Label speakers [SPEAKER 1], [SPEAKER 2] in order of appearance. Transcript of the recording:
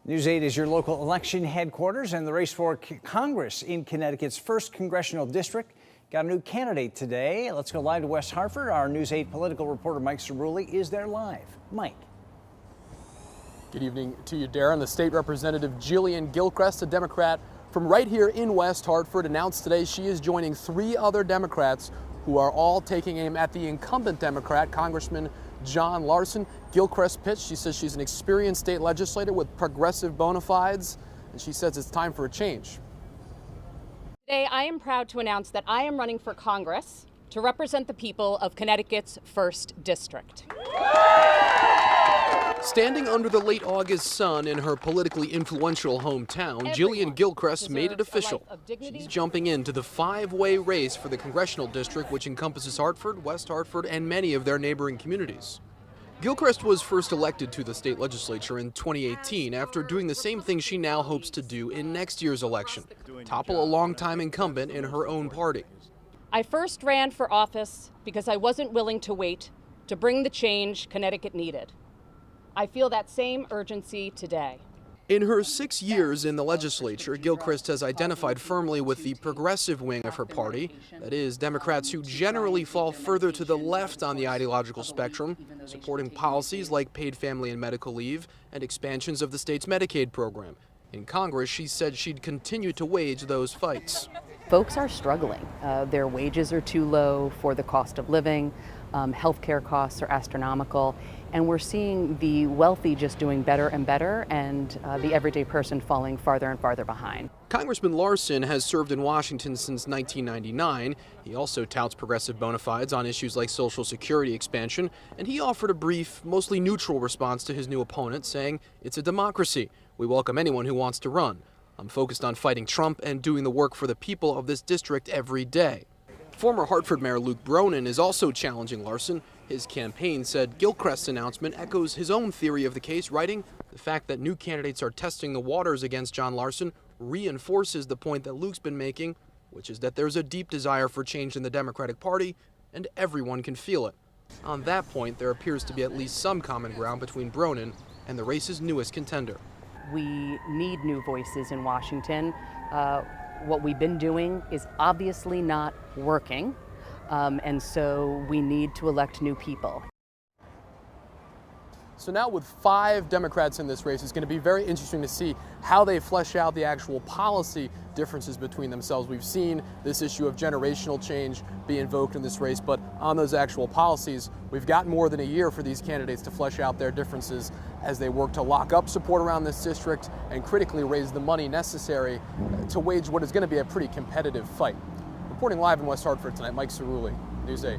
[SPEAKER 1] News 8 is your local election headquarters, and the race for Congress in Connecticut's 1st congressional district got a new candidate today. Let's go live to West Hartford. Our News 8 political reporter Mike Cerulli is there live. Mike.
[SPEAKER 2] Good evening to you, Darren. The state representative Jillian Gilchrest, a Democrat from right here in West Hartford, announced today she is joining 3 other Democrats who are all taking aim at the incumbent Democrat, Congressman John Larson. Gilchrest pitched. She says she's an experienced state legislator with progressive bona fides, and she says it's time for a change.
[SPEAKER 3] Today, I am proud to announce that I am running for Congress to represent the people of Connecticut's 1st District.
[SPEAKER 2] Standing under the late August sun in her politically influential hometown, Jillian Gilchrest made it official. She's jumping into the 5-way race for the congressional district, which encompasses Hartford, West Hartford, and many of their neighboring communities. Gilchrest was first elected to the state legislature in 2018 after doing the same thing she now hopes to do in next year's election, topple a longtime incumbent in her own party.
[SPEAKER 3] I first ran for office because I wasn't willing to wait to bring the change Connecticut needed. I feel that same urgency today.
[SPEAKER 2] In her 6 years in the legislature, Gilchrest has identified firmly with the progressive wing of her party, that is, Democrats who generally fall further to the left on the ideological spectrum, supporting policies like paid family and medical leave and expansions of the state's Medicaid program. In Congress, she said she'd continue to wage those fights.
[SPEAKER 4] Folks are struggling. Their wages are too low for the cost of living. Healthcare costs are astronomical, and we're seeing the wealthy just doing better and better, and the everyday person falling farther and farther behind.
[SPEAKER 2] Congressman Larson has served in Washington since 1999. He also touts progressive bona fides on issues like Social Security expansion, and he offered a brief, mostly neutral response to his new opponent, saying, "It's a democracy. We welcome anyone who wants to run. I'm focused on fighting Trump and doing the work for the people of this district every day." Former Hartford Mayor Luke Bronin is also challenging Larson. His campaign said Gilchrest's announcement echoes his own theory of the case, writing, "The fact that new candidates are testing the waters against John Larson reinforces the point that Luke's been making, which is that there's a deep desire for change in the Democratic Party, and everyone can feel it." On that point, there appears to be at least some common ground between Bronin and the race's newest contender.
[SPEAKER 4] We need new voices in Washington. What we've been doing is obviously not working, and so we need to elect new people.
[SPEAKER 2] So now with 5 Democrats in this race, it's going to be very interesting to see how they flesh out the actual policy differences between themselves. We've seen this issue of generational change be invoked in this race, but on those actual policies, we've got more than a year for these candidates to flesh out their differences as they work to lock up support around this district and critically raise the money necessary to wage what is going to be a pretty competitive fight. Reporting live in West Hartford tonight, Mike Cerulli, News 8.